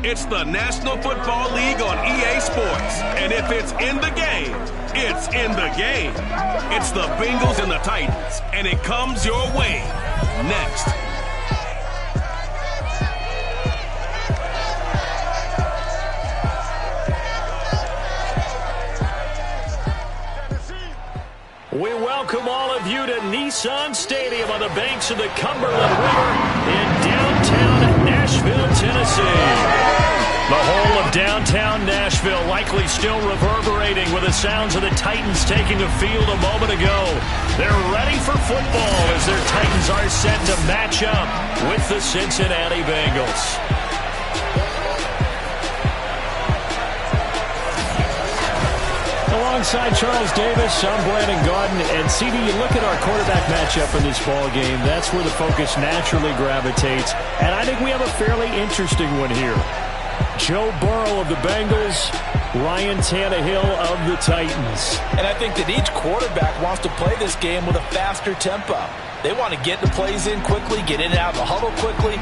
It's the National Football League on EA Sports. And if it's in the game, it's in the game. It's the Bengals and the Titans, and it comes your way next. We welcome all of you to Nissan Stadium on the banks of the Cumberland River in downtown Nashville, Tennessee. The whole of downtown Nashville likely still reverberating with the sounds of the Titans taking the field a moment ago. They're ready for football as their Titans are set to match up with the Cincinnati Bengals. Alongside Charles Davis, I'm Brandon Gaudin, and CD, you look at our quarterback matchup in this ball game, that's where the focus naturally gravitates, and I think we have a fairly interesting one here. Joe Burrow of the Bengals, Ryan Tannehill of the Titans. And I think that each quarterback wants to play this game with a faster tempo. They want to get the plays in quickly, get in and out of the huddle quickly,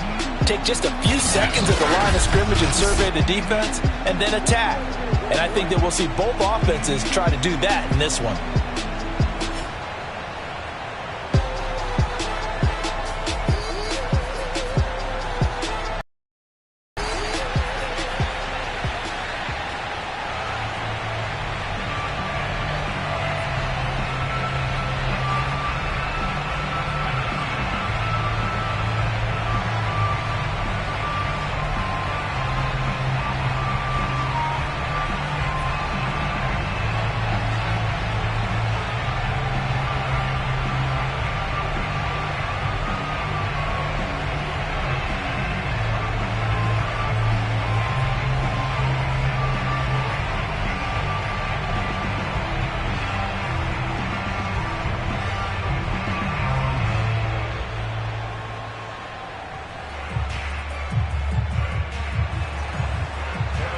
take just a few seconds at the line of scrimmage and survey the defense, and then attack. And I think that we'll see both offenses try to do that in this one.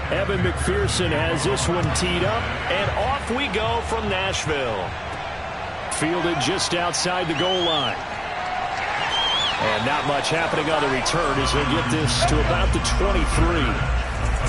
Evan McPherson has this one teed up, and off we go from Nashville. Fielded just outside the goal line. And not much happening on the return as he'll get this to about the 23.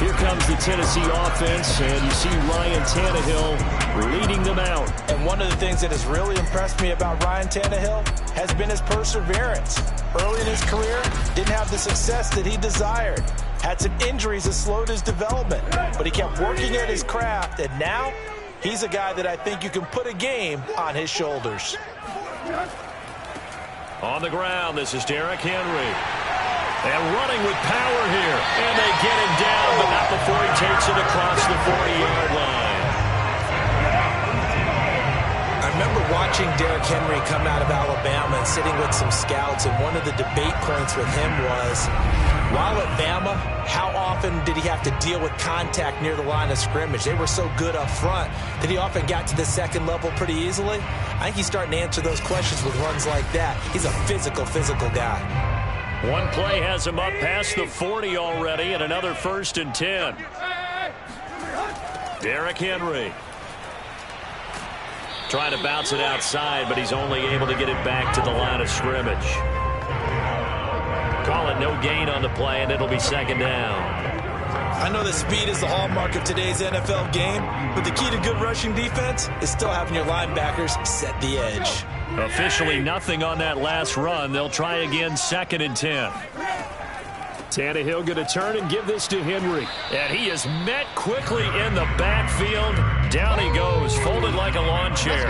Here comes the Tennessee offense, and you see Ryan Tannehill leading them out. And one of the things that has really impressed me about Ryan Tannehill has been his perseverance. Early in his career, didn't have the success that he desired. Had some injuries that slowed his development, but he kept working at his craft, and now he's a guy that I think you can put a game on his shoulders. On the ground, this is Derrick Henry. And running with power here. And they get him down, but not before he takes it across the 40-yard line. I remember watching Derrick Henry come out of Alabama and sitting with some scouts, and one of the debate points with him was, while at Bama, how often did he have to deal with contact near the line of scrimmage? They were so good up front that he often got to the second level pretty easily. I think he's starting to answer those questions with runs like that. He's a physical guy. One play has him up past the 40 already, and another 1st and 10. Derrick Henry trying to bounce it outside, but he's only able to get it back to the line of scrimmage. Call it no gain on the play, and it'll be 2nd down. I know that speed is the hallmark of today's NFL game, but the key to good rushing defense is still having your linebackers set the edge. Officially nothing on that last run. They'll try again, 2nd and 10. Tannehill going to turn and give this to Henry. And he is met quickly in the backfield. Down he goes, folded like a lawn chair.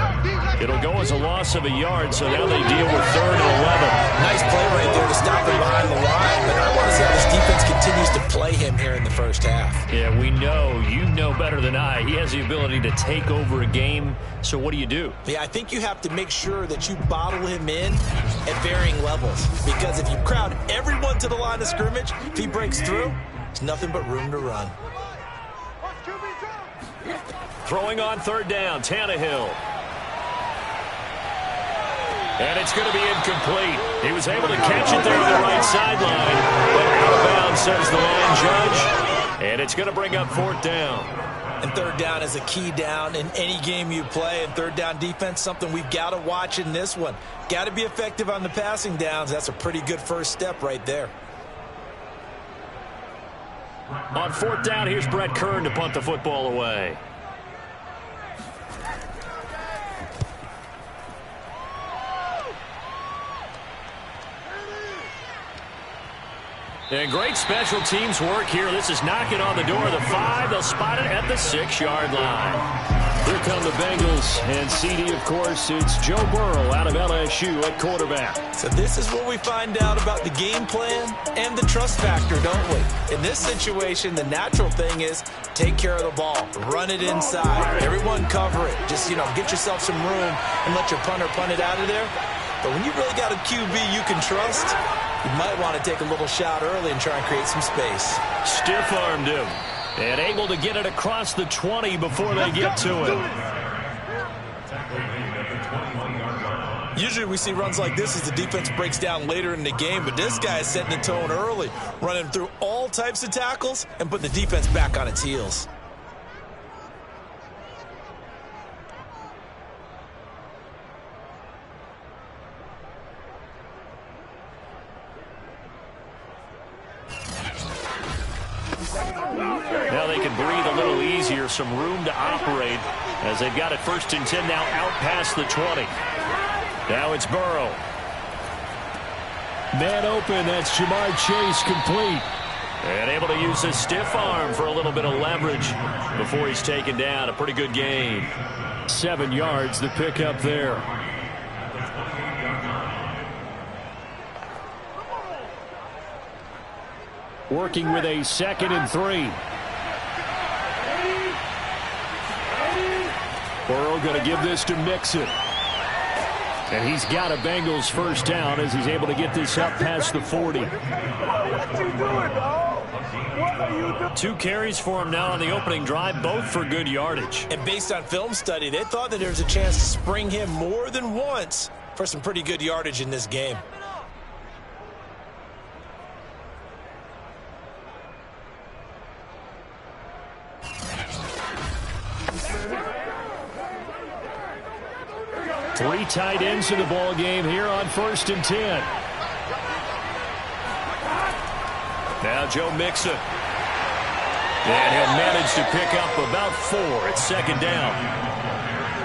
It'll go as a loss of a yard, so now they deal with 3rd and 11. Nice play right there to stop him behind the line, but I want to see how this defense continues to play him here in the first half. Yeah, we know. You know better than I. He has the ability to take over a game, so what do? Yeah, I think you have to make sure that you bottle him in at varying levels, because if you crowd everyone to the line of scrimmage, if he breaks through, there's nothing but room to run. Throwing on 3rd down, Tannehill. And it's going to be incomplete. He was able to catch it there on the right sideline, but out of bounds, says the line judge. And it's going to bring up 4th down. And 3rd down is a key down in any game you play. And 3rd down defense, something we've got to watch in this one. Got to be effective on the passing downs. That's a pretty good first step right there. On fourth down, here's Brett Kern to punt the football away. And great special teams work here. This is knocking on the door of the 5. They'll spot it at the 6-yard line. Here come the Bengals, and CD, of course, it's Joe Burrow out of LSU at quarterback. So this is what we find out about the game plan and the trust factor, don't we? In this situation, the natural thing is take care of the ball, run it inside, everyone cover it. Just, get yourself some room and let your punter punt it out of there. But when you really got a QB you can trust, you might want to take a little shot early and try and create some space. Stiff-armed him. And able to get it across the 20 before they get to it. Usually we see runs like this as the defense breaks down later in the game, but this guy is setting the tone early, running through all types of tackles and putting the defense back on its heels. Now they can breathe a little easier, some room to operate as they've got it 1st and 10 now out past the 20. Now it's Burrow. Man open, that's Jamar Chase complete. And able to use his stiff arm for a little bit of leverage before he's taken down. A pretty good gain. 7 yards, the pickup there. Working with a 2nd and 3. Burrow going to give this to Mixon. And he's got a Bengals first down as he's able to get this up past the 40. 2 carries for him now on the opening drive, both for good yardage. And based on film study, they thought that there was a chance to spring him more than once for some pretty good yardage in this game. Three tight ends in the ball game here on 1st and 10. Now Joe Mixon. And he'll manage to pick up about 4. It's 2nd down.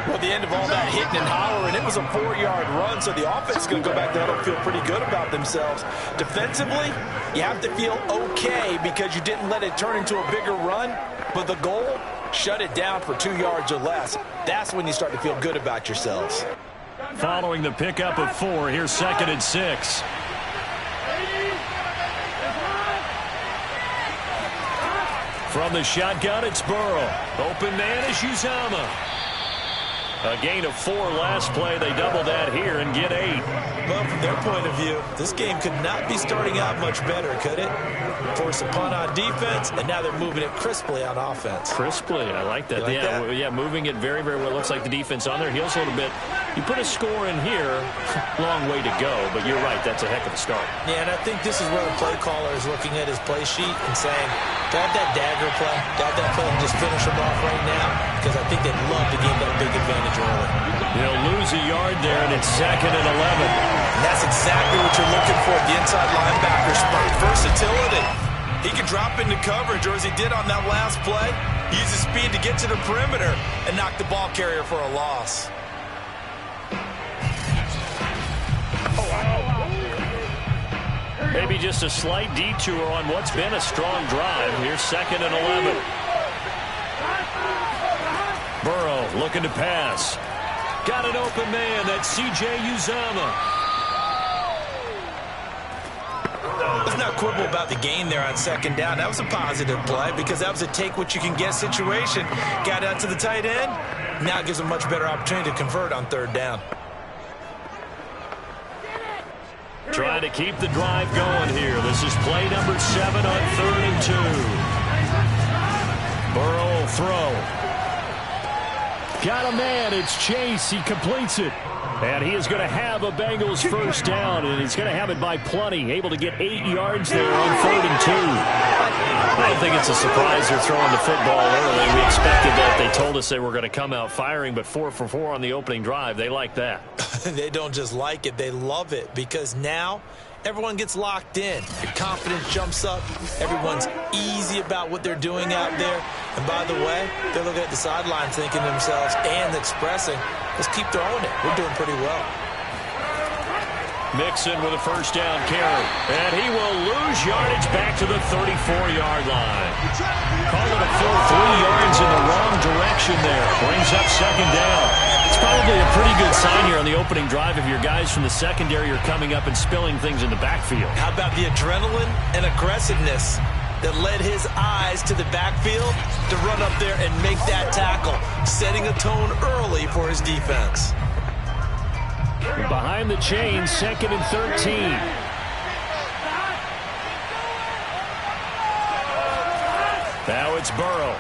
Well, the end of all that hitting and hollering, it was a 4-yard run, so the offense is going to go back there and feel pretty good about themselves. Defensively, you have to feel okay because you didn't let it turn into a bigger run, but the goal, shut it down for 2 yards or less. That's when you start to feel good about yourselves. Following the pickup of 4, here's 2nd and 6. From the shotgun, it's Burrow. Open man is Uzomah. A gain of 4 last play. They double that here and get 8. Well, from their point of view, this game could not be starting out much better, could it? Force a punt on defense, and now they're moving it crisply on offense. Crisply, I like that. Yeah, moving it very, very well. Looks like the defense on their heels a little bit. You put a score in here, long way to go, but you're right, that's a heck of a start. Yeah, and I think this is where the play caller is looking at his play sheet and saying, grab that dagger play, grab that play and just finish them off right now, because I think they'd love to gain that big advantage early. They'll lose a yard there, and it's 2nd and 11. And that's exactly what you're looking for, the inside linebacker spot. Versatility. He can drop into coverage, or as he did on that last play, he uses speed to get to the perimeter and knock the ball carrier for a loss. Maybe just a slight detour on what's been a strong drive. Here's 2nd and 11. Burrow looking to pass. Got an open man. That's C.J. Uzomah. Let's not quibble about the gain there on 2nd down. That was a positive play because that was a take-what-you-can-get situation. Got out to the tight end. Now it gives them a much better opportunity to convert on 3rd down. Trying to keep the drive going here. This is play number 7 on 3rd and 2. Burrow will throw. Got a man. It's Chase. He completes it. And he is going to have a Bengals first down, and he's going to have it by plenty. Able to get 8 yards there on 3rd and 2. I don't think it's a surprise they're throwing the football early. We expected that. They told us they were going to come out firing, but 4 for 4 on the opening drive. They like that. They don't just like it. They love it because now everyone gets locked in. Your confidence jumps up. Everyone's easy about what they're doing out there. And by the way, they're looking at the sideline thinking to themselves and expressing, let's keep throwing it. We're doing pretty well. Mixon with a first down carry. And he will lose yardage back to the 34-yard line. Call it a full 3 yards in the wrong direction there. Brings up second down. It's probably a pretty good sign here on the opening drive if your guys from the secondary are coming up and spilling things in the backfield. How about the adrenaline and aggressiveness that led his eyes to the backfield to run up there and make that tackle, setting a tone early for his defense. Behind the chains, 2nd and 13. Now it's Burrow.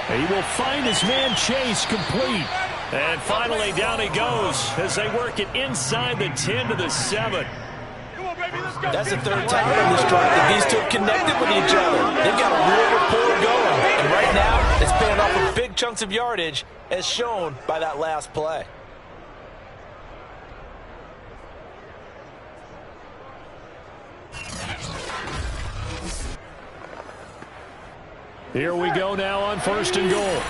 He will find his man Chase complete. And finally down he goes as they work it inside the 10 to the 7. That's the third time in this drive that these two have connected with each other. They've got a real rapport going. And right now, it's paying off with big chunks of yardage, as shown by that last play. Here we go now on 1st and goal.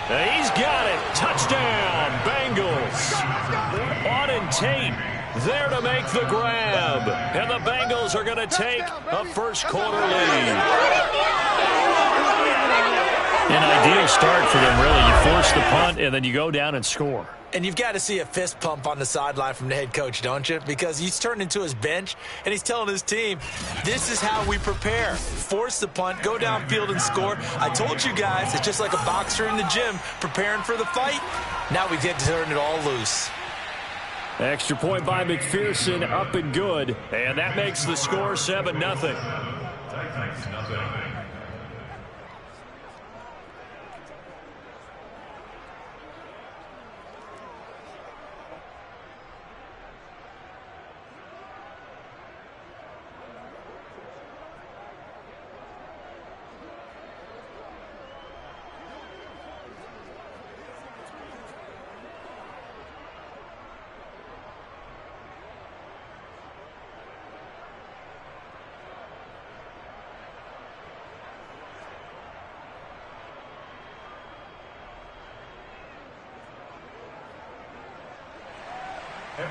He's got it. Touchdown, Bengals. Auden Tate there to make the grab. And the Bengals are going to take a first-quarter lead. An ideal start for them, really. You force the punt, and then you go down and score. And you've got to see a fist pump on the sideline from the head coach, don't you? Because he's turned into his bench, and he's telling his team, this is how we prepare. Force the punt, go downfield and score. I told you guys, it's just like a boxer in the gym preparing for the fight. Now we get to turn it all loose. Extra point by McPherson, up and good. And that makes the score 7-0.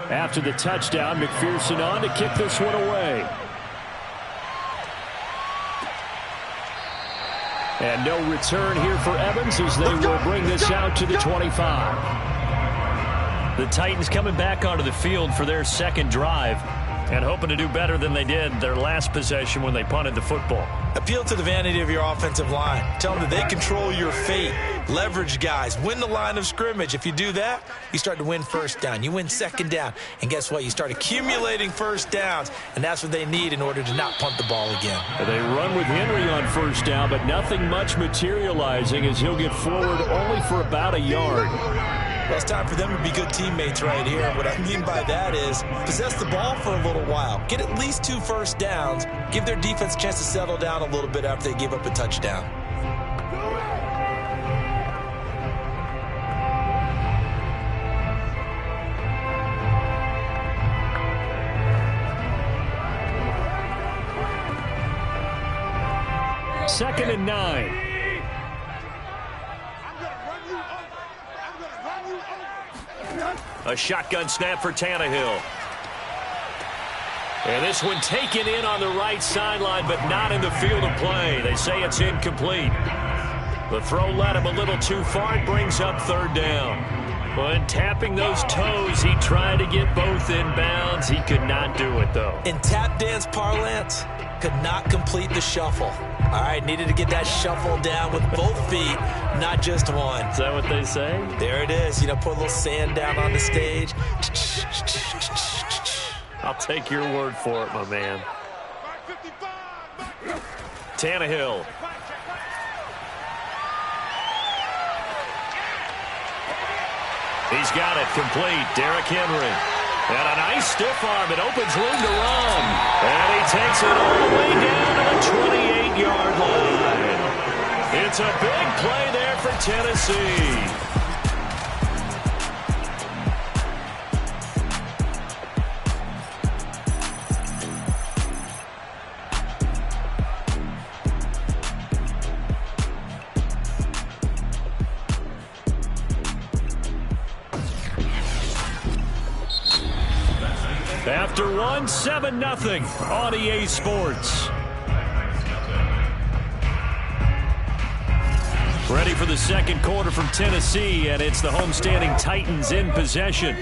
After the touchdown, McPherson on to kick this one away. And no return here for Evans as they will bring this out to the 25. The Titans coming back onto the field for their second drive and hoping to do better than they did their last possession when they punted the football. Appeal to the vanity of your offensive line. Tell them that they control your fate. Leverage guys. Win the line of scrimmage. If you do that, you start to win first down. You win second down. And guess what? You start accumulating first downs. And that's what they need in order to not punt the ball again. They run with Henry on first down, but nothing much materializing as he'll get forward only for about a yard. Well, it's time for them to be good teammates right here. What I mean by that is possess the ball for a little while. Get at least 2 first downs. Give their defense a chance to settle down a little bit after they give up a touchdown. Second and 9. A shotgun snap for Tannehill. And this one taken in on the right sideline, but not in the field of play. They say it's incomplete. The throw led him a little too far. It brings up third down. When tapping those toes, he tried to get both in bounds. He could not do it, though. In tap dance parlance, could not complete the shuffle. All right, needed to get that shuffle down with both feet, not just one. Is that what they say? There it is. You know, put a little sand down on the stage. I'll take your word for it, my man. Tannehill. He's got it complete. Derrick Henry. And a nice stiff arm. It opens room to run. And he takes it all the way down to the 28-yard line. It's a big play there for Tennessee. After one, 7-0 on EA Sports. Ready for the second quarter from Tennessee, and it's the homestanding Titans in possession.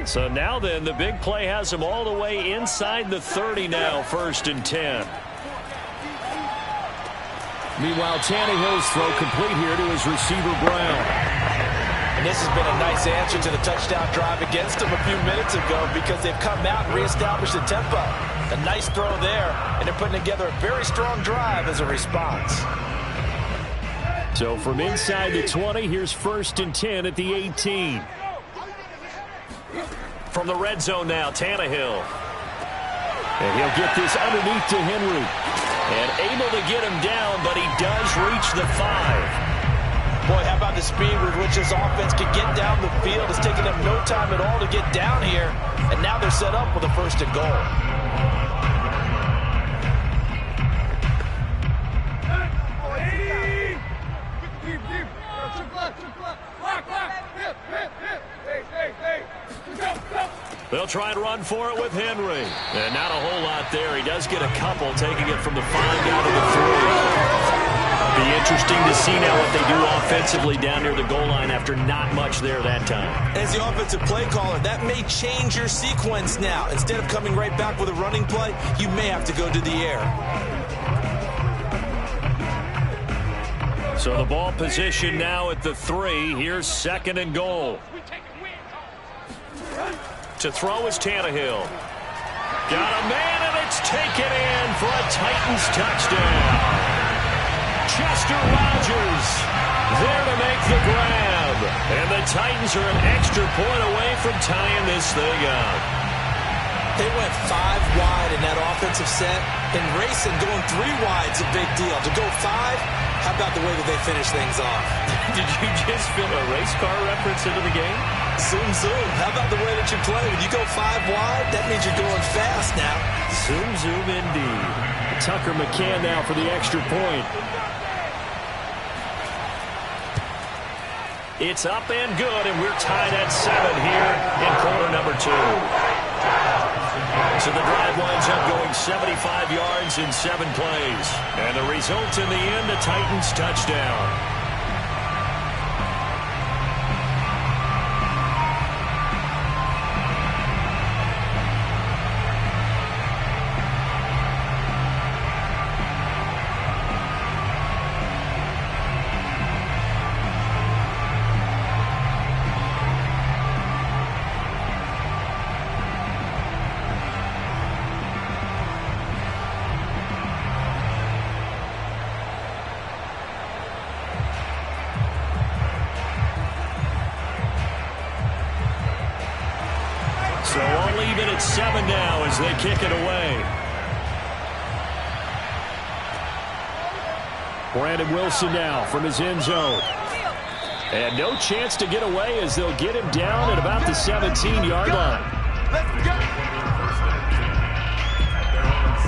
So now then, the big play has them all the way inside the 30 now, 1st and 10. Meanwhile, Tannehill's throw complete here to his receiver, Brown. And this has been a nice answer to the touchdown drive against them a few minutes ago because they've come out and reestablished the tempo. A nice throw there, and they're putting together a very strong drive as a response. So from inside the 20, here's 1st and 10 at the 18. From the red zone now, Tannehill. And he'll get this underneath to Henry. And able to get him down, but he does reach the 5. Boy, how about the speed with which this offense can get down the field? It's taken them no time at all to get down here, and now they're set up with a 1st and goal. They'll try and run for it with Henry. And not a whole lot there. He does get a couple, taking it from the 5 down to the 3. Be interesting to see now what they do offensively down near the goal line after not much there that time. As the offensive play caller, that may change your sequence now. Instead of coming right back with a running play, you may have to go to the air. So the ball position now at the 3. Here's 2nd and goal. To throw is Tannehill. Got a man, and it's taken in for a Titans touchdown. Chester Rogers there to make the grab. And the Titans are an extra point away from tying this thing up. They went 5 wide in that offensive set. And racing, going 3 wide's a big deal. To go 5, how about the way that they finish things off? Did you just feel a race car reference into the game? Zoom, zoom. How about the way that you play? When you go 5 wide, that means you're going fast now. Zoom, zoom indeed. Tucker McCann now for the extra point. It's up and good, and we're tied at 7 here in quarter number 2. So the drive winds up going 75 yards in 7 plays. And the result in the end, a Titans touchdown. So all even at 7 now as they kick it away. Brandon Wilson now from his end zone. And no chance to get away as they'll get him down at about the 17-yard line.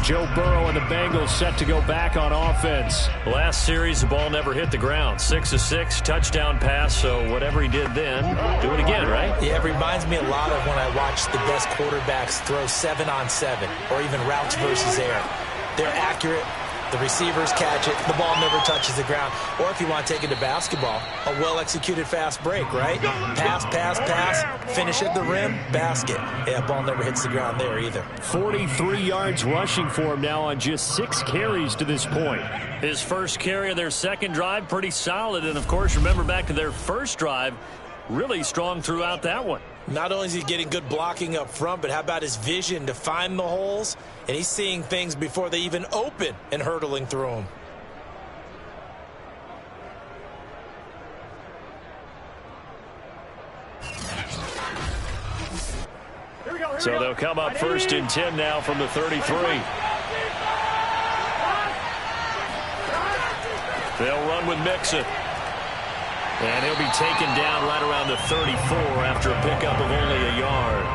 Joe Burrow and the Bengals set to go back on offense. Last series, the ball never hit the ground. 6 of 6, touchdown pass, so whatever he did then, do it again, right? Yeah, it reminds me a lot of when I watch the best quarterbacks throw 7-on-7 or even routes versus air. They're accurate. The receivers catch it. The ball never touches the ground. Or if you want to take it to basketball, a well-executed fast break, right? Pass, pass, pass, finish at the rim, basket. Yeah, ball never hits the ground there either. 43 yards rushing for him now on just 6 carries to this point. His first carry of their second drive, pretty solid. And, of course, remember back to their first drive, really strong throughout that one. Not only is he getting good blocking up front, but how about his vision to find the holes? And he's seeing things before they even open and hurtling through them. Here we go. So they'll come up 1st and 10 now from the 33. They'll run with Mixon. And he'll be taken down right around the 34 after a pickup of only a yard.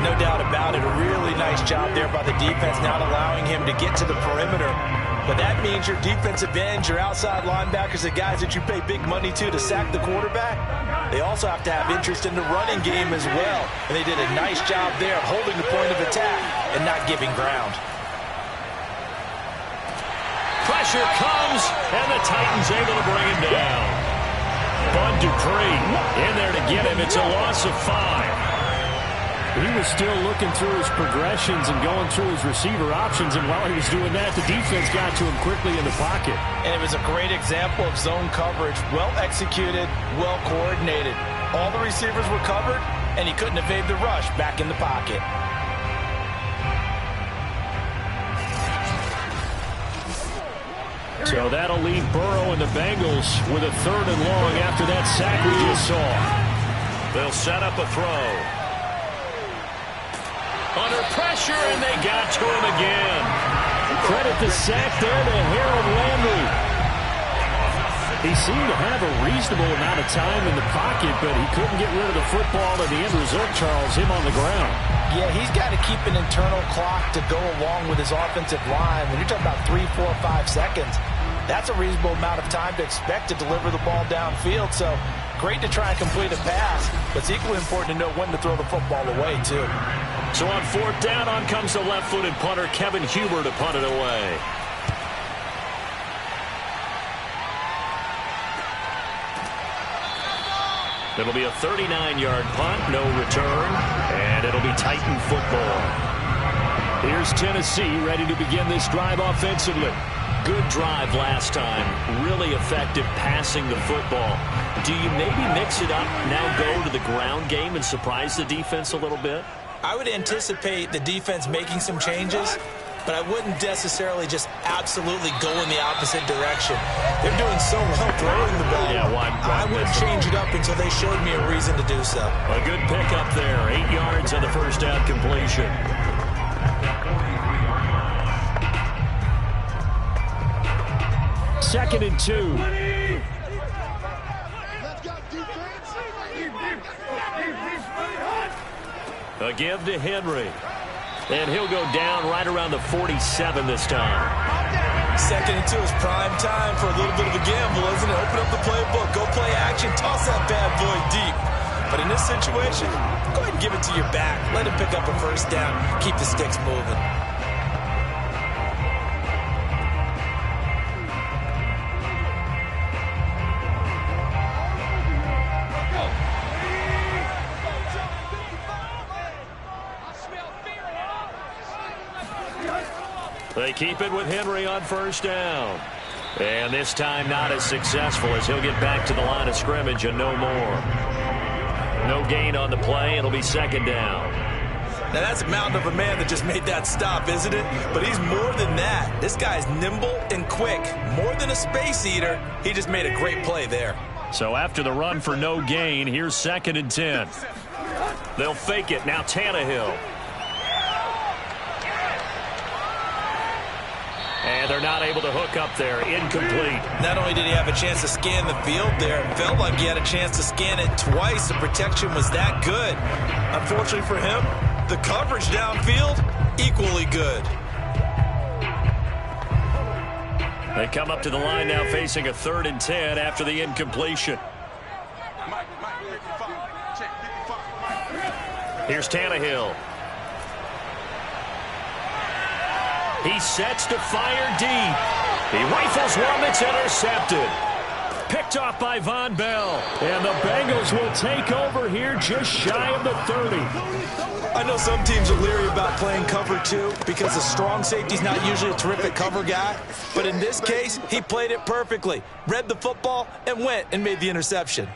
No doubt about it. A really nice job there by the defense, not allowing him to get to the perimeter. But that means your defensive ends, your outside linebackers, the guys that you pay big money to sack the quarterback, they also have to have interest in the running game as well. And they did a nice job there of holding the point of attack and not giving ground. Pressure comes, and the Titans able to bring him down. Bud Dupree in there to get him. It's a loss of 5. He was still looking through his progressions and going through his receiver options, and while he was doing that, the defense got to him quickly in the pocket. And it was a great example of zone coverage, well executed, well coordinated. All the receivers were covered, and he couldn't evade the rush back in the pocket. So that'll leave Burrow and the Bengals with a 3rd and long after that sack we just saw. They'll set up a throw. Under pressure, and they got to him again. Credit the sack there to Harold Landry. He seemed to have a reasonable amount of time in the pocket, but he couldn't get rid of the football, and the end result, Charles, him on the ground. Yeah, he's got to keep an internal clock to go along with his offensive line. When you're talking about 3, 4, 5 seconds, that's a reasonable amount of time to expect to deliver the ball downfield. So great to try and complete a pass, but it's equally important to know when to throw the football away, too. So on 4th down, on comes the left-footed punter, Kevin Huber, to punt it away. It'll be a 39-yard punt, no return, and it'll be Titan football. Here's Tennessee ready to begin this drive offensively. Good drive last time. Really effective passing the football. Do you maybe mix it up, now go to the ground game and surprise the defense a little bit? I would anticipate the defense making some changes, but I wouldn't necessarily just absolutely go in the opposite direction. They're doing so well throwing the ball. Yeah, why I wouldn't change it up until they showed me a reason to do so. A good pickup there. 8 yards on the 1st down completion. Second and 2. A give to Henry. And he'll go down right around the 47 this time. 2nd and 2 is prime time for a little bit of a gamble, isn't it? Open up the playbook, go play action, toss that bad boy deep. But in this situation, go ahead and give it to your back. Let him pick up a 1st down. Keep the sticks moving. They keep it with Henry on 1st down. And this time not as successful as he'll get back to the line of scrimmage and no more. No gain on the play. It'll be 2nd down. Now that's a mountain of a man that just made that stop, isn't it? But he's more than that. This guy's nimble and quick. More than a space eater. He just made a great play there. So after the run for no gain, here's 2nd and 10. They'll fake it. Now Tannehill. And they're not able to hook up there. Incomplete. Not only did he have a chance to scan the field there, it felt like he had a chance to scan it twice. The protection was that good. Unfortunately for him, the coverage downfield, equally good. They come up to the line now facing a 3rd and 10 after the incompletion. Here's Tannehill. He sets to fire deep. He rifles one that's intercepted. Picked off by Von Bell. And the Bengals will take over here just shy of the 30. I know some teams are leery about playing cover 2 because the strong safety's not usually a terrific cover guy. But in this case, he played it perfectly. Read the football and went and made the interception.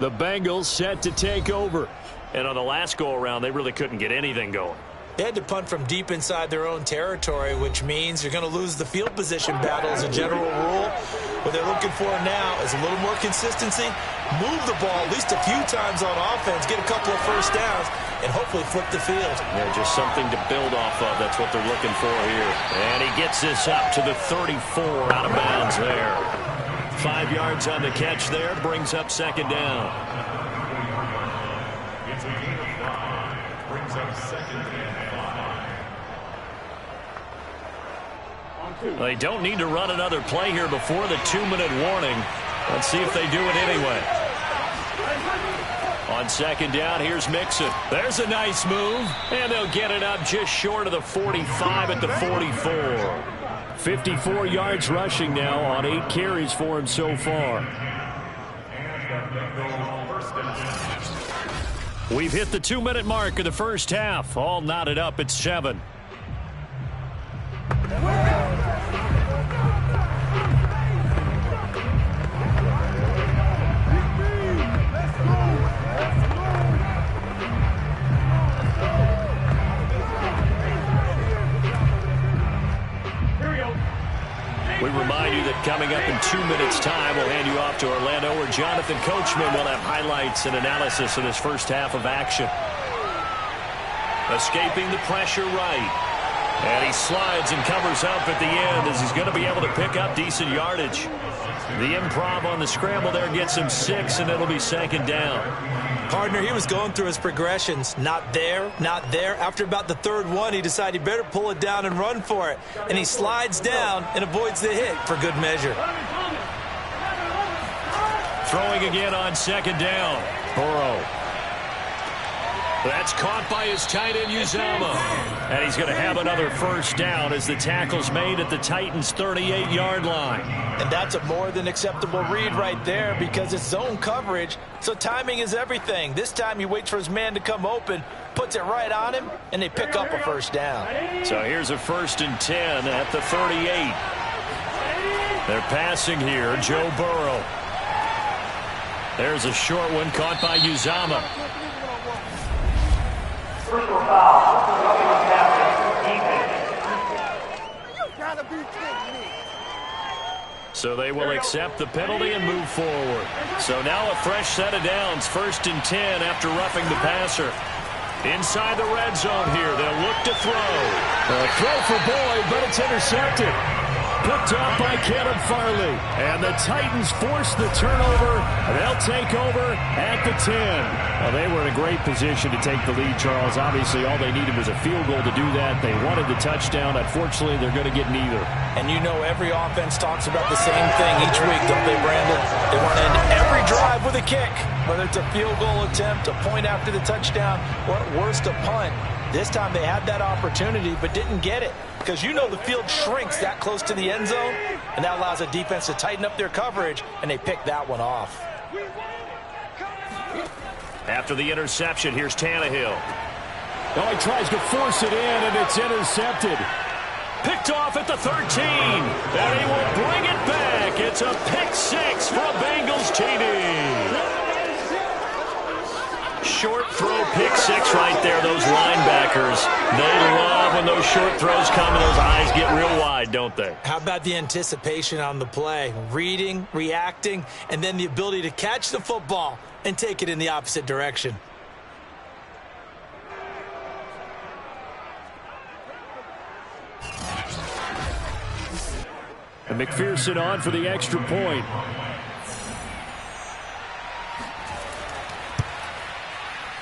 The Bengals set to take over. And on the last go-around, they really couldn't get anything going. They had to punt from deep inside their own territory, which means you're going to lose the field position battle as a general rule. What they're looking for now is a little more consistency, move the ball at least a few times on offense, get a couple of first downs, and hopefully flip the field. Yeah, just something to build off of. That's what they're looking for here. And he gets this up to the 34, out of bounds there. 5 yards on the catch there, brings up second down. It's a gain of 5, brings up second and 5. They don't need to run another play here before the 2-minute warning. Let's see if they do it anyway. On second down, here's Mixon. There's a nice move, and they'll get it up just short of the 45 at the 44. 54 yards rushing now on 8 carries for him so far. We've hit the 2-minute mark of the first half. All knotted up at 7. We remind you that coming up in 2 minutes' time, we'll hand you off to Orlando, where Jonathan Coachman will have highlights and analysis of this first half of action. Escaping the pressure right. And he slides and covers up at the end as he's going to be able to pick up decent yardage. The improv on the scramble there gets him 6, and it'll be second down. Partner, he was going through his progressions. Not there, not there. After about the third one, he decided he better pull it down and run for it. And he slides down and avoids the hit for good measure. Throwing again on second down. Burrow. That's caught by his tight end, Uzomah. And he's going to have another first down as the tackle's made at the Titans' 38-yard line. And that's a more than acceptable read right there because it's zone coverage, so timing is everything. This time he waits for his man to come open, puts it right on him, and they pick up a first down. So here's a 1st and 10 at the 38. They're passing here, Joe Burrow. There's a short one caught by Uzomah. Personal foul. So they will accept the penalty and move forward. So now a fresh set of downs. 1st and 10 after roughing the passer. Inside the red zone here. They'll look to throw. A throw for Boyd, but it's intercepted. Picked off by Caleb Farley. And the Titans force the turnover. They'll take over at the 10. Well, they were in a great position to take the lead, Charles. Obviously, all they needed was a field goal to do that. They wanted the touchdown. Unfortunately, they're going to get neither. And you know every offense talks about the same thing each week, don't they, Brandon? They want to end every drive with a kick, whether it's a field goal attempt, a point after the touchdown, or at worst, a punt. This time they had that opportunity but didn't get it because you know the field shrinks that close to the end zone, and that allows a defense to tighten up their coverage, and they pick that one off. After the interception, here's Tannehill. Oh, he tries to force it in, and it's intercepted. Picked off at the 13, and he will bring it back. It's a pick 6 for a Bengals TD. Short throw, pick 6 right there. Those linebackers, they love when those short throws come and those eyes get real wide, don't they? How about the anticipation on the play? Reading, reacting, and then the ability to catch the football and take it in the opposite direction. And McPherson on for the extra point.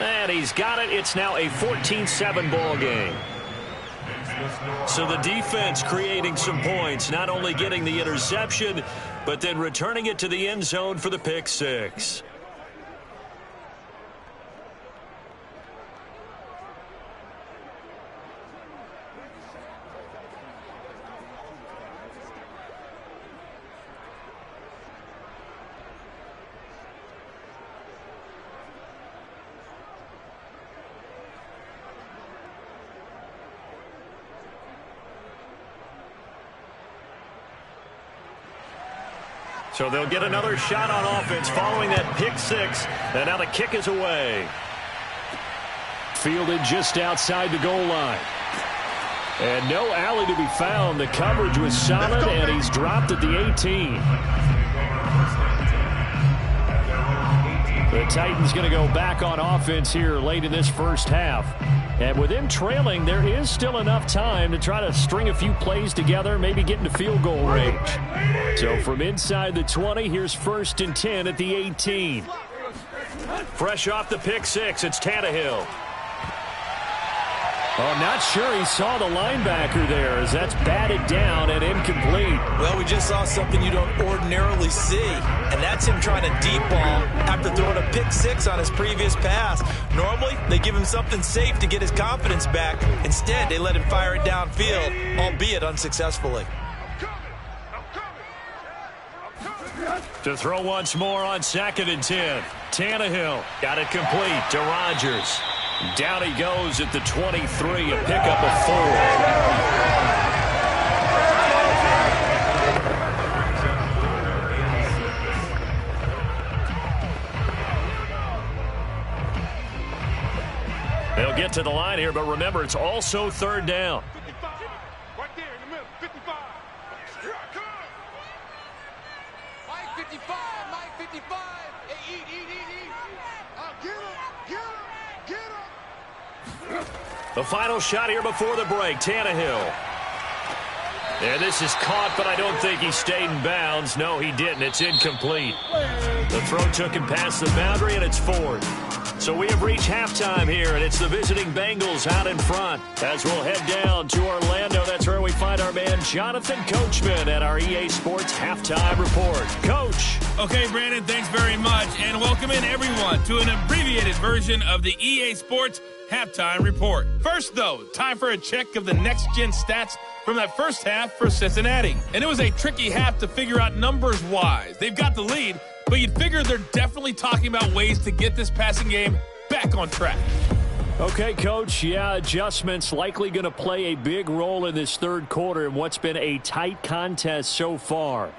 And he's got it. It's now a 14-7 ball game. So the defense creating some points, not only getting the interception, but then returning it to the end zone for the pick 6. So they'll get another shot on offense following that pick 6. And now the kick is away. Fielded just outside the goal line. And no alley to be found. The coverage was solid, and he's dropped at the 18. The Titans going to go back on offense here late in this first half. And with him trailing, there is still enough time to try to string a few plays together, maybe get into field goal range. So from inside the 20, here's 1st and 10 at the 18. Fresh off the pick six, it's Tannehill. Oh, not sure he saw the linebacker there as that's batted down and incomplete. Well, we just saw something you don't ordinarily see, and that's him trying to deep ball after throwing a pick six on his previous pass. Normally, they give him something safe to get his confidence back. Instead, they let him fire it downfield, albeit unsuccessfully. To throw once more on 2nd and 10. Tannehill got it complete to Rodgers. Down he goes at the 23, a pickup of 4. They'll get to the line here, but remember, it's also 3rd down. 55, right there in the middle, 55. Here I come. Mike 55, Mike 55. Hey, eat. Get him. The final shot here before the break, Tannehill. And this is caught, but I don't think he stayed in bounds. No, he didn't. It's incomplete. The throw took him past the boundary, and it's 4th. So we have reached halftime here, and it's the visiting Bengals out in front. As we'll head down to Orlando, that's where we find our man Jonathan Coachman at our EA Sports Halftime Report. Coach. Okay, Brandon, thanks very much, and welcome in everyone to an abbreviated version of the EA Sports Halftime Report. First, though, time for a check of the next-gen stats from that first half for Cincinnati. And it was a tricky half to figure out numbers-wise. They've got the lead, but you'd figure they're definitely talking about ways to get this passing game back on track. Okay, Coach, yeah, adjustments likely going to play a big role in this 3rd quarter in what's been a tight contest so far.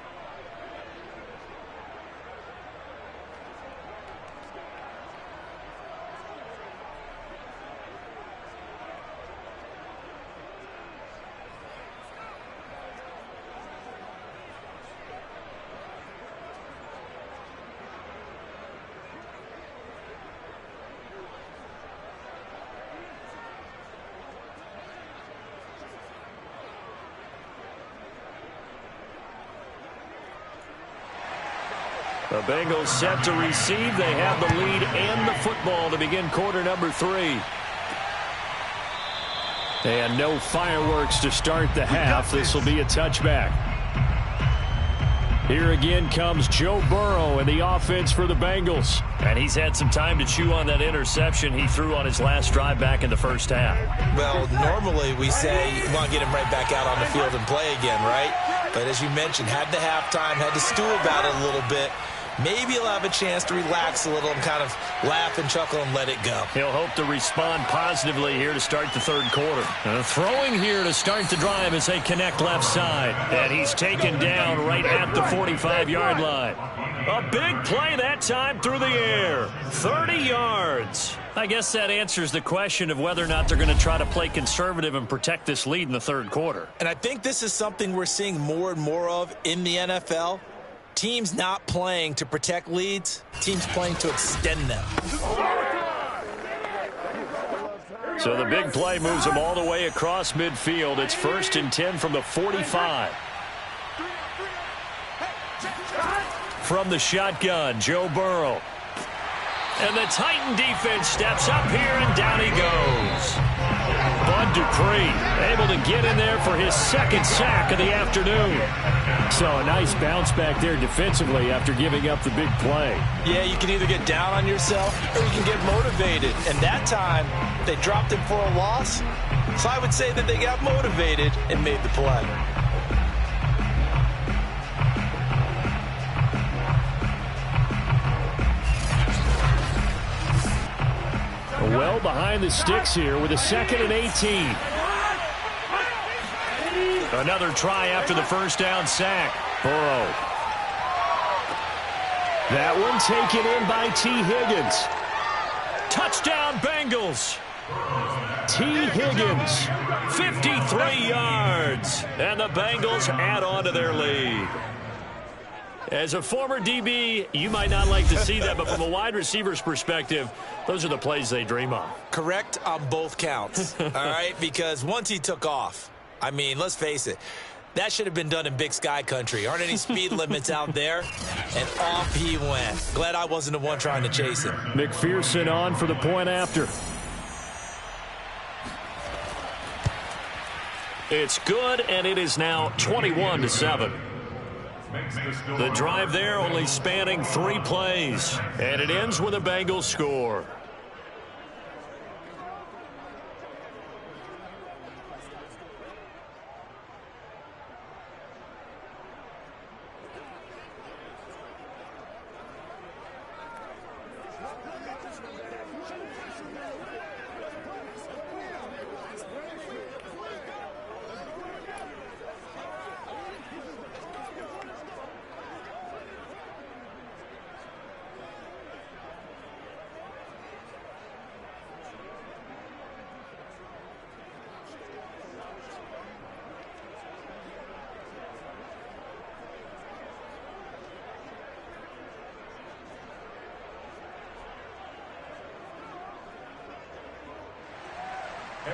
The Bengals set to receive. They have the lead and the football to begin quarter number 3. And no fireworks to start the half. This will be a touchback. Here again comes Joe Burrow in the offense for the Bengals. And he's had some time to chew on that interception he threw on his last drive back in the first half. Well, normally we say you want to get him right back out on the field and play again, right? But as you mentioned, had the halftime, had to stew about it a little bit. Maybe he'll have a chance to relax a little and kind of laugh and chuckle and let it go. He'll hope to respond positively here to start the 3rd quarter. Throwing here to start the drive as they connect left side. And he's taken down right at the 45-yard line. A big play that time through the air. 30 yards. I guess that answers the question of whether or not they're going to try to play conservative and protect this lead in the 3rd quarter. And I think this is something we're seeing more and more of in the NFL. Teams not playing to protect leads, teams playing to extend them. So the big play moves them all the way across midfield. It's 1st and 10 from the 45. From the shotgun, Joe Burrow. And the Titan defense steps up here, and down he goes. Bud Dupree able to get in there for his 2nd sack of the afternoon. So a nice bounce back there defensively after giving up the big play. Yeah, you can either get down on yourself or you can get motivated. And that time, they dropped him for a loss. So I would say that they got motivated and made the play. Well behind the sticks here with a 2nd and 18. Another try after the first down sack. Burrow. That one taken in by T. Higgins. Touchdown, Bengals. T. Higgins, 53 yards. And the Bengals add on to their lead. As a former DB, you might not like to see that, but from a wide receiver's perspective, those are the plays they dream of. Correct on both counts, all right? Because once he took off, I mean, let's face it, that should have been done in Big Sky country. Aren't any speed limits out there? And off he went. Glad I wasn't the one trying to chase him. McPherson on for the point after. It's good, and it is now 21-7. The drive there only spanning 3 plays, and it ends with a Bengals score.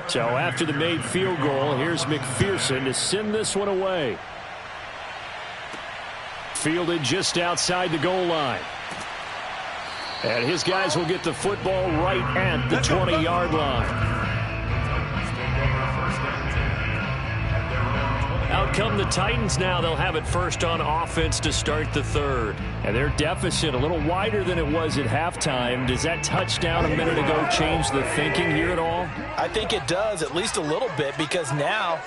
So after the made field goal, here's McPherson to send this one away. Fielded just outside the goal line. And his guys will get the football right at the 20-yard line. Out come the Titans now. They'll have it first on offense to start the third. And their deficit a little wider than it was at halftime. Does that touchdown a minute ago change the thinking here at all? I think it does, at least a little bit, because now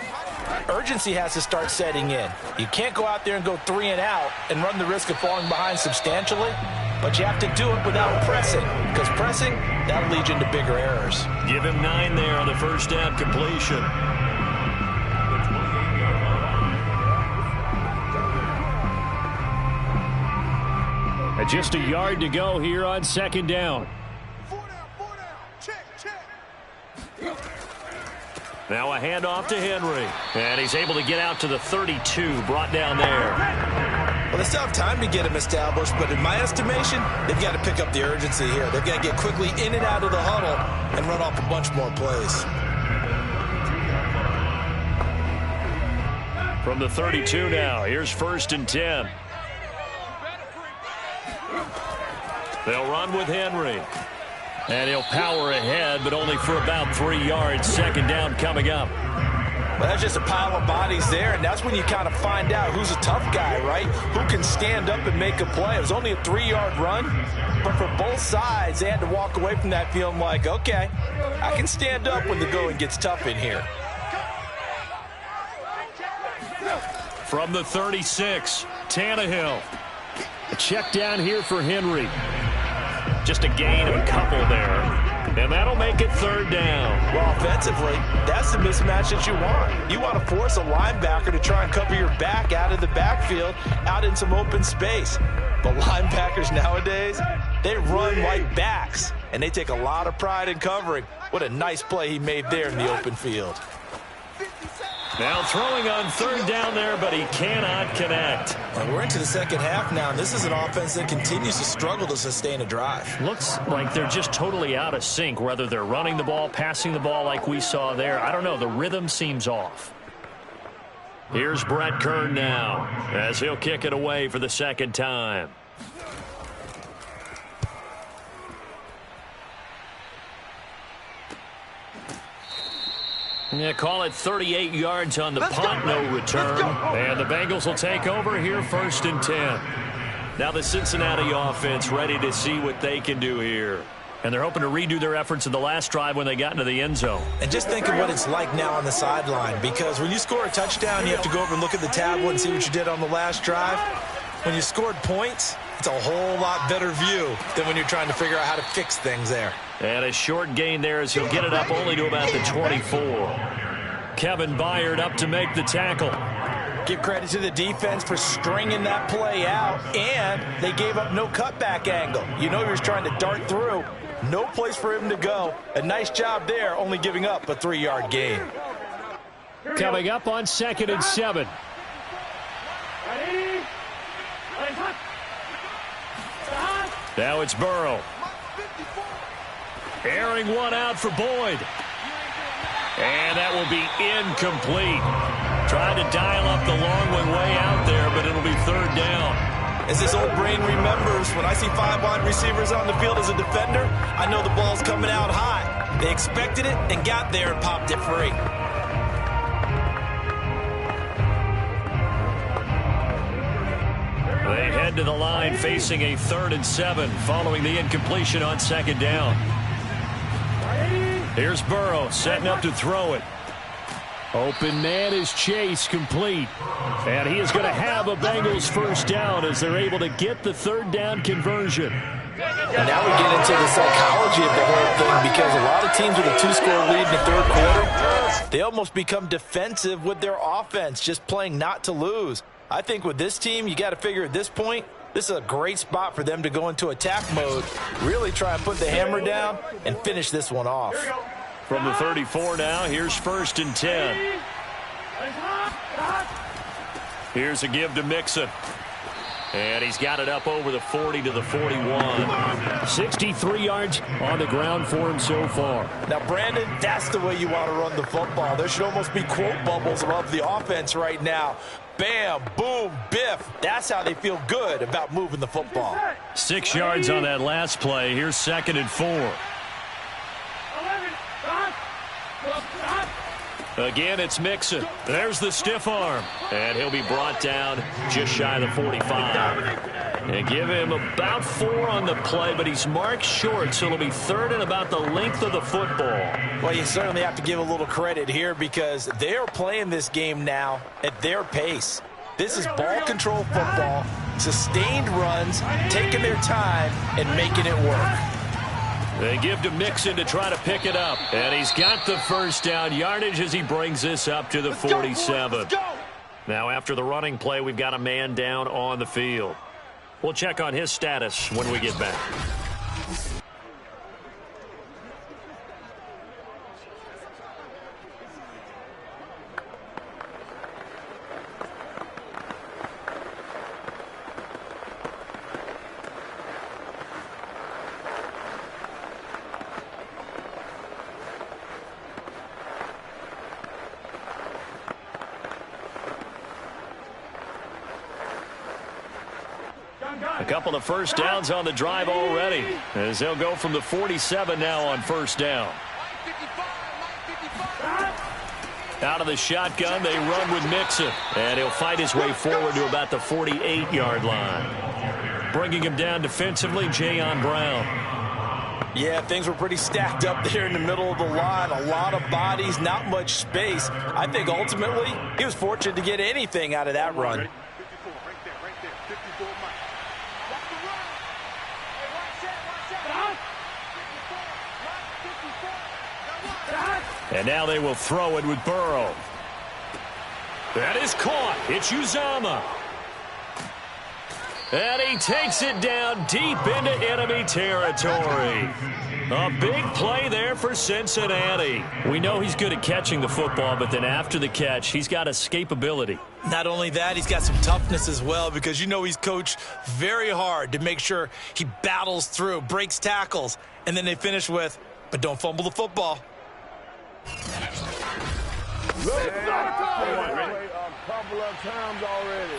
urgency has to start setting in. You can't go out there and go 3 and out and run the risk of falling behind substantially, but you have to do it without pressing, because pressing, that'll lead you into bigger errors. Give him 9 there on the first down completion. Just a yard to go here on second down. 4 down. Check. Now a handoff to Henry. And he's able to get out to the 32, brought down there. Well, they still have time to get him established, but in my estimation, they've got to pick up the urgency here. They've got to get quickly in and out of the huddle and run off a bunch more plays. From the 32 now, here's 1st and 10. They'll run with Henry. And he'll power ahead, but only for about 3 yards. Second down coming up. Well, that's just a pile of bodies there, and that's when you kind of find out who's a tough guy, right? Who can stand up and make a play. It was only a 3-yard run, but for both sides, they had to walk away from that feeling like, okay, I can stand up when the going gets tough in here. From the 36, Tannehill. A check down here for Henry. Just a gain of a couple there. And that'll make it 3rd down. Well, offensively, that's the mismatch that you want. You want to force a linebacker to try and cover your back out of the backfield, out in some open space. But linebackers nowadays, they run like backs, and they take a lot of pride in covering. What a nice play he made there in the open field. Now throwing on 3rd down there, but he cannot connect. Well, we're into the second half now, and this is an offense that continues to struggle to sustain a drive. Looks like they're just totally out of sync, whether they're running the ball, passing the ball like we saw there. I don't know. The rhythm seems off. Here's Brett Kern now, as he'll kick it away for the 2nd time. Yeah, call it 38 yards on the punt, no return. And the Bengals will take over here 1st and 10. Now the Cincinnati offense ready to see what they can do here. And they're hoping to redo their efforts in the last drive when they got into the end zone. And just think of what it's like now on the sideline, because when you score a touchdown, you have to go over and look at the tablet and see what you did on the last drive. When you scored points, it's a whole lot better view than when you're trying to figure out how to fix things there. And a short gain there as he'll get it up only to about the 24. Kevin Byard up to make the tackle. Give credit to the defense for stringing that play out, and they gave up no cutback angle. You know he was trying to dart through, No place for him to go. A nice job there, only giving up a 3-yard gain. Coming up on 2nd and 7. Now it's Burrow. Airing one out for Boyd. And that will be incomplete. Trying to dial up the long one way out there, but it'll be 3rd down. As his old brain remembers, when I see 5 wide receivers on the field as a defender, I know the ball's coming out high. They expected it and got there and popped it free. They head to the line facing a 3rd and 7 following the incompletion on 2nd down. Here's Burrow setting up to throw it. Open man is Chase, complete. And he is going to have a Bengals 1st down as they're able to get the 3rd down conversion. And now we get into the psychology of the whole thing, because a lot of teams with a 2-score lead in the 3rd quarter, they almost become defensive with their offense, just playing not to lose. I think with this team, you got to figure at this point, this is a great spot for them to go into attack mode, really try and put the hammer down and finish this one off. From the 34 now, here's 1st and 10. Here's a give to Mixon. And he's got it up over the 40 to the 41. 63 yards on the ground for him so far. Now, Brandon, that's the way you want to run the football. There should almost be quote bubbles above the offense right now. Bam, boom, biff. That's how they feel good about moving the football. 6 yards on that last play. Here's 2nd and 4. Again, it's Mixon. There's the stiff arm. And he'll be brought down just shy of the 45. And give him about 4 on the play, but he's marked short, so it'll be 3rd and about the length of the football. Well, you certainly have to give a little credit here, because they are playing this game now at their pace. This is ball control football, sustained runs, taking their time and making it work. They give to Mixon to try to pick it up. And he's got the 1st down yardage as he brings this up to the 47. Now, after the running play, we've got a man down on the field. We'll check on his status when we get back. A couple of 1st downs on the drive already, as they'll go from the 47 now on 1st down. Out of the shotgun, they run with Mixon, and he'll fight his way forward to about the 48-yard line. Bringing him down defensively, Jayon Brown. Yeah, things were pretty stacked up there in the middle of the line. A lot of bodies, not much space. I think ultimately he was fortunate to get anything out of that run. And now they will throw it with Burrow. That is caught. It's Uzomah. And he takes it down deep into enemy territory. A big play there for Cincinnati. We know he's good at catching the football, but then after the catch, he's got escapability. Not only that, he's got some toughness as well, because you know he's coached very hard to make sure he battles through, breaks tackles, and then they finish with, but don't fumble the football. Look, a couple of times already.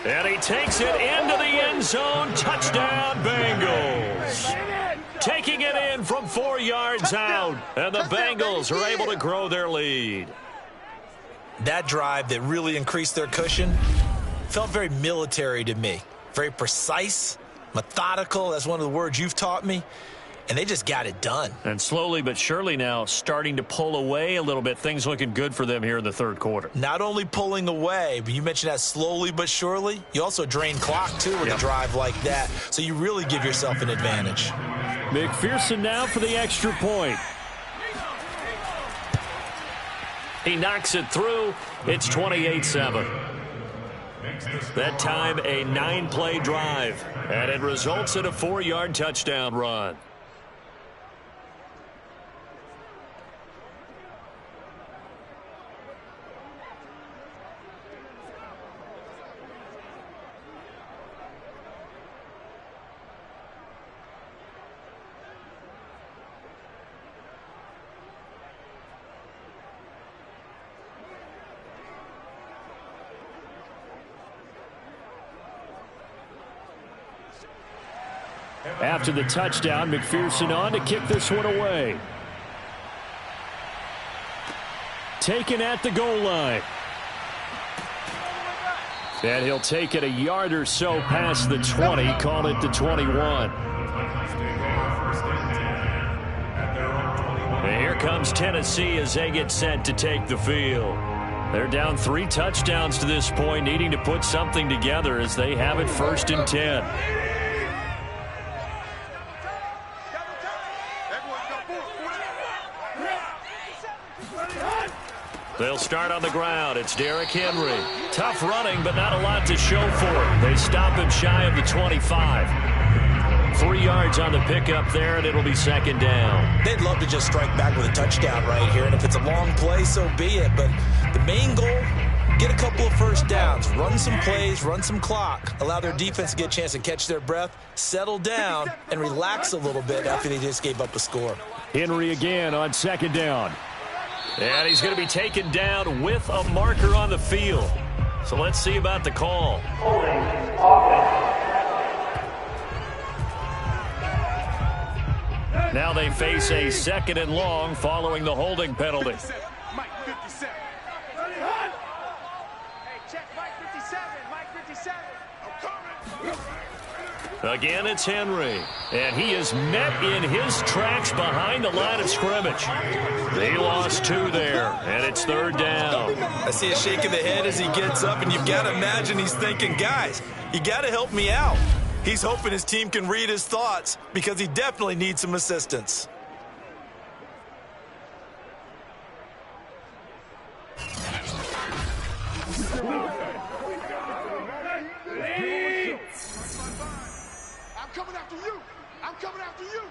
And he takes it into the end zone. Touchdown, Bengals. Taking it in from 4 yards out. And the Bengals are able to grow their lead. That drive that really increased their cushion felt very military to me. Very precise, methodical. That's one of the words you've taught me. And they just got it done. And slowly but surely now starting to pull away a little bit. Things looking good for them here in the 3rd quarter. Not only pulling away, but you mentioned that slowly but surely. You also drain clock, too, with a drive like that. So you really give yourself an advantage. McPherson now for the extra point. He knocks it through. It's 28-7. That time a 9-play drive, and it results in a 4-yard touchdown run. After the touchdown, McPherson on to kick this one away. Taken at the goal line. And he'll take it a yard or so past the 20, call it the 21. And here comes Tennessee as they get set to take the field. They're down 3 touchdowns to this point, needing to put something together as they have it 1st and 10. They'll start on the ground. It's Derrick Henry. Tough running, but not a lot to show for it. They stop him shy of the 25. 3 yards on the pickup there, and it'll be 2nd down. They'd love to just strike back with a touchdown right here, and if it's a long play, so be it. But the main goal, get a couple of first downs, run some plays, run some clock, allow their defense to get a chance to catch their breath, settle down, and relax a little bit after they just gave up a score. Henry again on 2nd down. And he's going to be taken down with a marker on the field. So let's see about the call. Now they face a 2nd and long following the holding penalty. Mike 57. Hey, check Mike 57. Mike 57. I'm coming. Again, it's Henry. And he is met in his tracks behind the line of scrimmage. He lost 2 there, and it's 3rd down. I see a shake of the head as he gets up, and you've got to imagine he's thinking, guys, you got to help me out. He's hoping his team can read his thoughts because he definitely needs some assistance. I'm coming after you. I'm coming after you.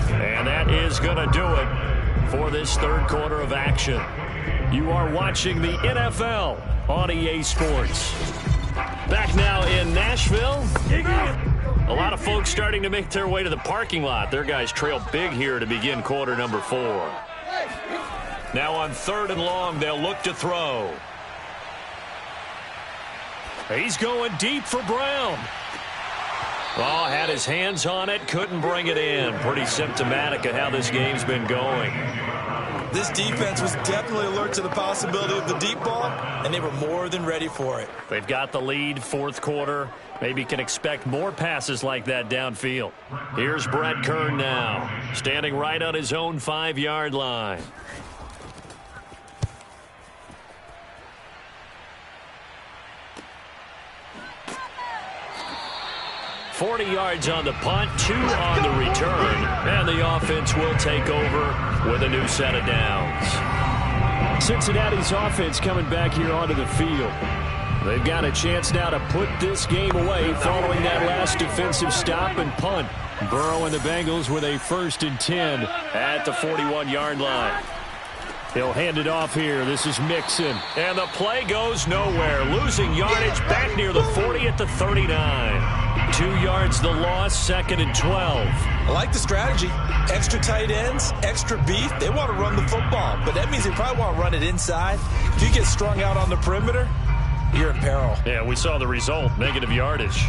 And that is going to do it for this 3rd quarter of action. You are watching the NFL on EA Sports. Back now in Nashville. A lot of folks starting to make their way to the parking lot. Their guys trail big here to begin quarter number 4. Now on 3rd and long, they'll look to throw. He's going deep for Brown. Oh, had his hands on it, couldn't bring it in. Pretty symptomatic of how this game's been going. This defense was definitely alert to the possibility of the deep ball, and they were more than ready for it. They've got the lead, 4th quarter. Maybe can expect more passes like that downfield. Here's Brett Kern now, standing right on his own 5-yard line. .40 yards on the punt, 2 on the return, and the offense will take over with a new set of downs. Cincinnati's offense coming back here onto the field. They've got a chance now to put this game away following that last defensive stop and punt. Burrow and the Bengals with a 1st and 10 at the 41-yard line. He'll hand it off here. This is Mixon. And the play goes nowhere. Losing yardage back near the 40 at the 39. 2 yards the loss, 2nd and 12. I like the strategy. Extra tight ends, extra beef. They want to run the football, but that means they probably want to run it inside. If you get strung out on the perimeter, you're in peril. Yeah, we saw the result, negative yardage.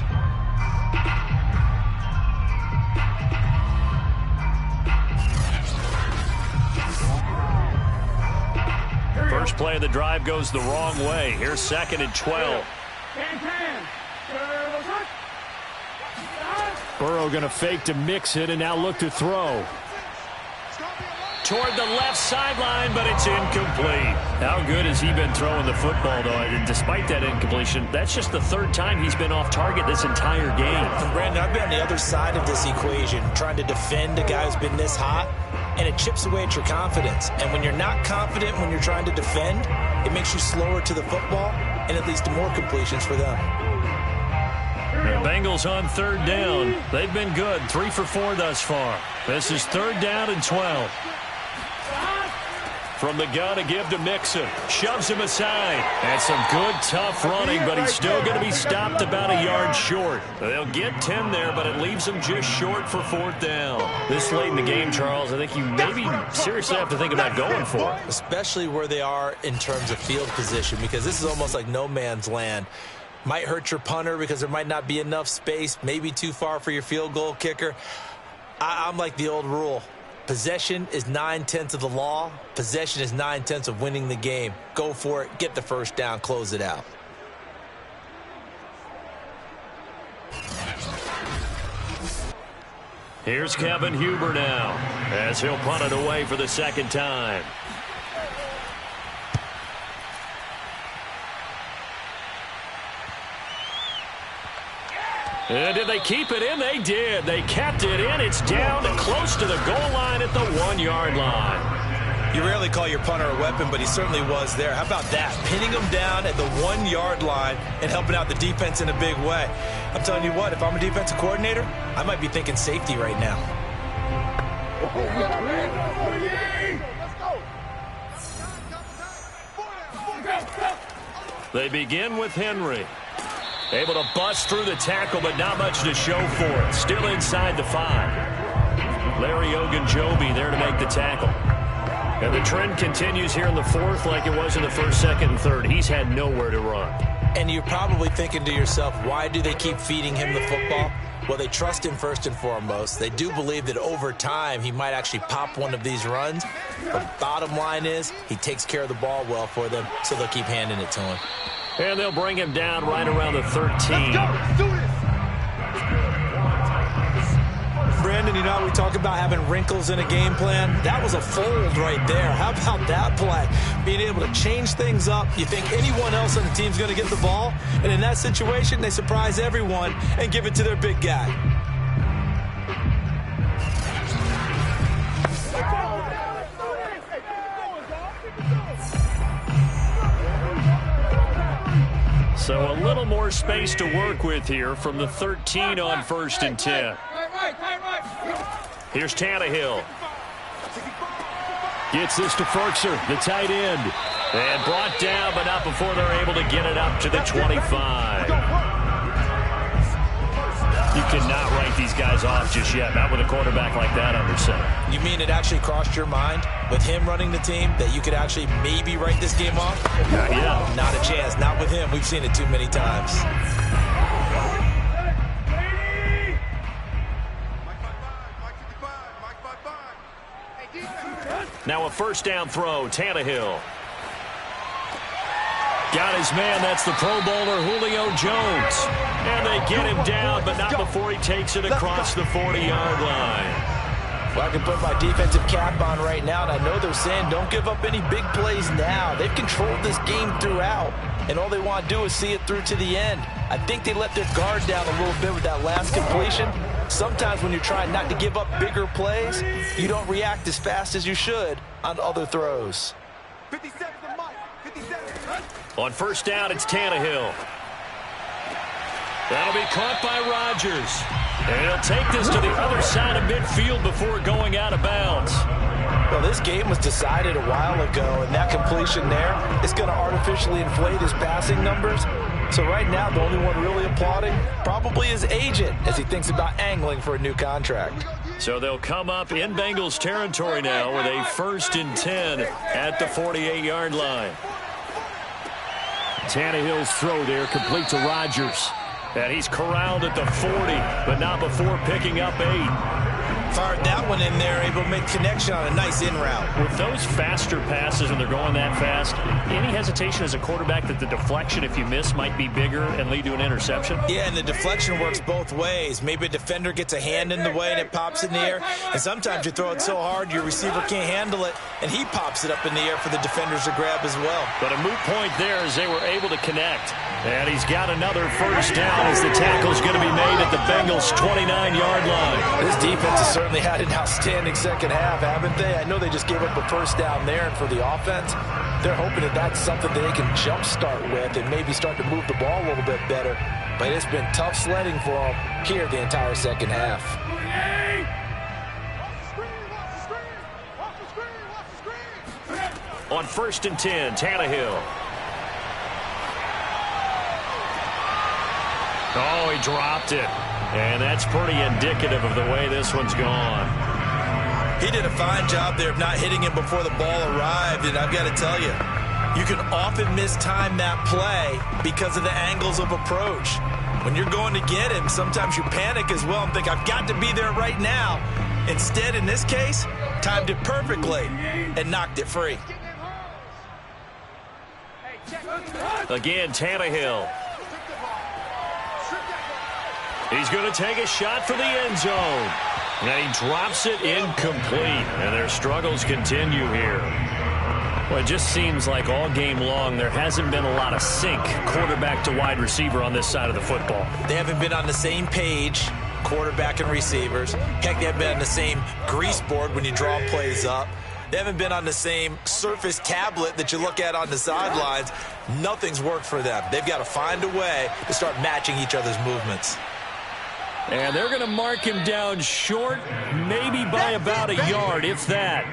First play of the drive goes the wrong way. Here's 2nd and 12. Burrow going to fake to Mixon and now look to throw. Toward the left sideline, but it's incomplete. How good has he been throwing the football, though? And despite that incompletion, that's just the 3rd time he's been off target this entire game. And Brandon, I've been on the other side of this equation, trying to defend a guy who's been this hot. and it chips away at your confidence. And when you're not confident when you're trying to defend, it makes you slower to the football, and it leads to more completions for them. The Bengals on third down. They've been good, 3 for 4 thus far. This is third down and 12. From the gun to give to Mixon. Shoves him aside. And some good, tough running, but he's still going to be stopped about a yard short. They'll get 10 there, but it leaves him just short for fourth down. This late in the game, Charles, I think you maybe seriously have to think about going for it. Especially where they are in terms of field position, because this is almost like no man's land. Might hurt your punter because there might not be enough space, maybe too far for your field goal kicker. I'm like the old rule. Possession is 9/10 of the law. Possession is 9/10 of winning the game. Go for it. Get the first down. Close it out. Here's Kevin Huber now as he'll punt it away for the second time. And did they keep it in? They did. They kept it in. It's down and close to the goal line at the 1-yard line. You rarely call your punter a weapon, but he certainly was there. How about that? Pinning him down at the 1-yard line and helping out the defense in a big way. I'm telling you what, if I'm a defensive coordinator, I might be thinking safety right now. They begin with Henry. Able to bust through the tackle, but not much to show for it. Still inside the 5. Larry Ogunjobi there to make the tackle. And the trend continues here in the fourth like it was in the first, second, and third. He's had nowhere to run. And you're probably thinking to yourself, why do they keep feeding him the football? Well, they trust him first and foremost. They do believe that over time he might actually pop one of these runs. But bottom line is he takes care of the ball well for them, so they'll keep handing it to him. And they'll bring him down right around the 13. Brandon, you know how we talk about having wrinkles in a game plan? That was a fold right there. How about that play? Being able to change things up. You think anyone else on the team's going to get the ball? And in that situation, they surprise everyone and give it to their big guy. So a little more space to work with here from the 13 on 1st and 10. Here's Tannehill. Gets this to Ferkser, the tight end. And brought down, but not before they're able to get it up to the 25. You cannot write these guys off just yet, not with a quarterback like that under center. You mean it actually crossed your mind with him running the team that you could actually maybe write this game off? Not yet. Not a chance. Not with him. We've seen it too many times. Now a first down throw, Tannehill. Got his man, that's the Pro Bowler Julio Jones. And they get him down, but not before he takes it across the 40-yard line. Well, I can put my defensive cap on right now, and I know they're saying don't give up any big plays now. They've controlled this game throughout, and all they want to do is see it through to the end. I think they let their guard down a little bit with that last completion. Sometimes when you're trying not to give up bigger plays, you don't react as fast as you should on other throws. 57 to Mike. 57. On first down, it's Tannehill. That'll be caught by Rodgers. And he'll take this to the other side of midfield before going out of bounds. Well, this game was decided a while ago, and that completion there is going to artificially inflate his passing numbers. So right now, the only one really applauding probably his agent as he thinks about angling for a new contract. So they'll come up in Bengals territory now with a 1st and 10 at the 48-yard line. Tannehill's throw there complete to Rodgers. And he's corralled at the 40, but not before picking up 8. Fired that one in there, able to make connection on a nice in route. With those faster passes when they're going that fast, any hesitation as a quarterback that the deflection, if you miss, might be bigger and lead to an interception? Yeah, and the deflection works both ways. Maybe a defender gets a hand in the way and it pops in the air. And sometimes you throw it so hard your receiver can't handle it, and he pops it up in the air for the defenders to grab as well. But a moot point there as they were able to connect. And he's got another first down as the tackle's going to be made at the Bengals' 29-yard line. This defense is certainly had an outstanding second half, haven't they? I know they just gave up a first down there, and for the offense, they're hoping that that's something that they can jumpstart with and maybe start to move the ball a little bit better. But it's been tough sledding for them here the entire second half. On 1st and 10, Tannehill. Oh, he dropped it. And that's pretty indicative of the way this one's gone. He did a fine job there of not hitting him before the ball arrived, and I've got to tell you, you can often mistime that play because of the angles of approach. When you're going to get him, sometimes you panic as well and think, I've got to be there right now. Instead, in this case, timed it perfectly and knocked it free. Again, Tannehill. He's going to take a shot for the end zone. And he drops it incomplete. And their struggles continue here. Well, it just seems like all game long there hasn't been a lot of sync quarterback to wide receiver on this side of the football. They haven't been on the same page, quarterback and receivers. Heck, they haven't been on the same grease board when you draw plays up. They haven't been on the same surface tablet that you look at on the sidelines. Nothing's worked for them. They've got to find a way to start matching each other's movements. And they're going to mark him down short, maybe by about a yard, if that.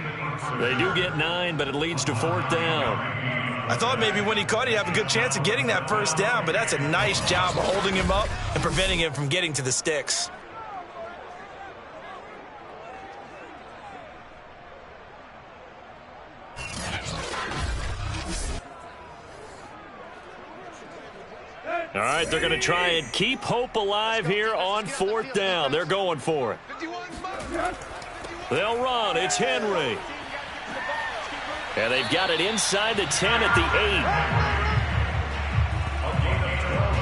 They do get 9, but it leads to 4th down. I thought maybe when he caught, he'd have a good chance of getting that first down, but that's a nice job holding him up and preventing him from getting to the sticks. All right, they're going to try and keep hope alive here on 4th down. They're going for it. They'll run. It's Henry. And they've got it inside the 10 at the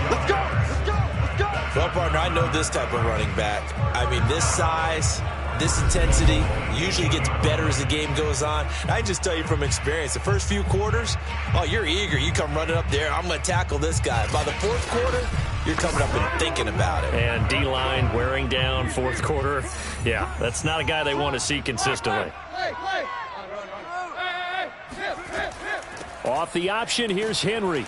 8. Let's go. Well, partner, I know this type of running back. I mean, this size, this intensity usually gets better as the game goes on. I just tell you from experience, the first few quarters, oh, you're eager. You come running up there, I'm going to tackle this guy. By the 4th quarter, you're coming up and thinking about it. And D-line wearing down 4th quarter. Yeah, that's not a guy they want to see consistently. Off the option, here's Henry.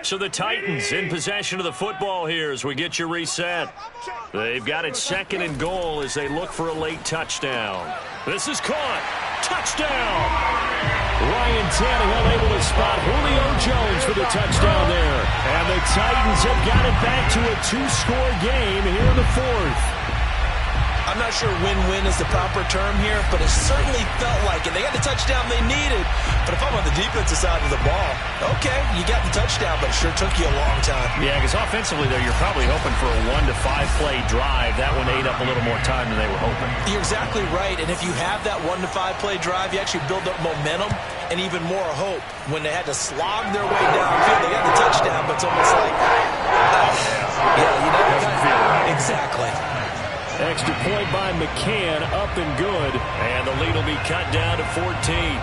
So the Titans in possession of the football here as we get you reset. They've got it 2nd and goal as they look for a late touchdown. This is caught. Touchdown! Ryan Tannehill able to spot Julio Jones for the touchdown there. And the Titans have got it back to a 2-score game here in the 4th. I'm not sure win-win is the proper term here, but it certainly felt like it. They got the touchdown they needed, but if I'm on the defensive side of the ball, okay, you got the touchdown, but it sure took you a long time. Yeah, because offensively, though, you're probably hoping for a 1 to 5 play drive. That one ate up a little more time than they were hoping. You're exactly right, and if you have that 1 to 5 play drive, you actually build up momentum and even more hope. When they had to slog their way downfield, they got the touchdown, but it's almost like, yeah, you know, doesn't feel right. Exactly. Extra point by McCann, up and good. And the lead will be cut down to 14.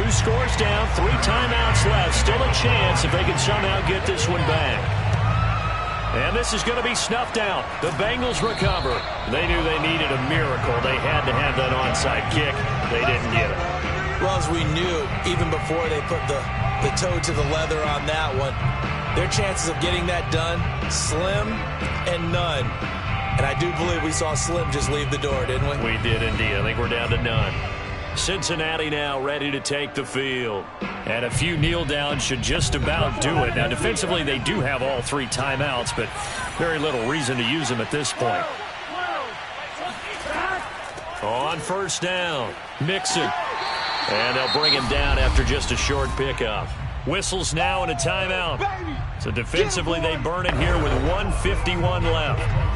Scores down, 3 timeouts left. Still a chance if they can somehow get this one back. And this is going to be snuffed out. The Bengals recover. They knew they needed a miracle. They had to have that onside kick. They didn't get it. Well, as we knew, even before they put the toe to the leather on that one, their chances of getting that done, slim and none. And I do believe we saw Slim just leave the door, didn't we? We did indeed. I think we're down to none. Cincinnati now ready to take the field. And a few kneel downs should just about do it. Now, defensively, they do have all 3 timeouts, but very little reason to use them at this point. On first down, Mixon. And they'll bring him down after just a short pickup. Whistles now and a timeout. So defensively, they burn it here with 1:51 left.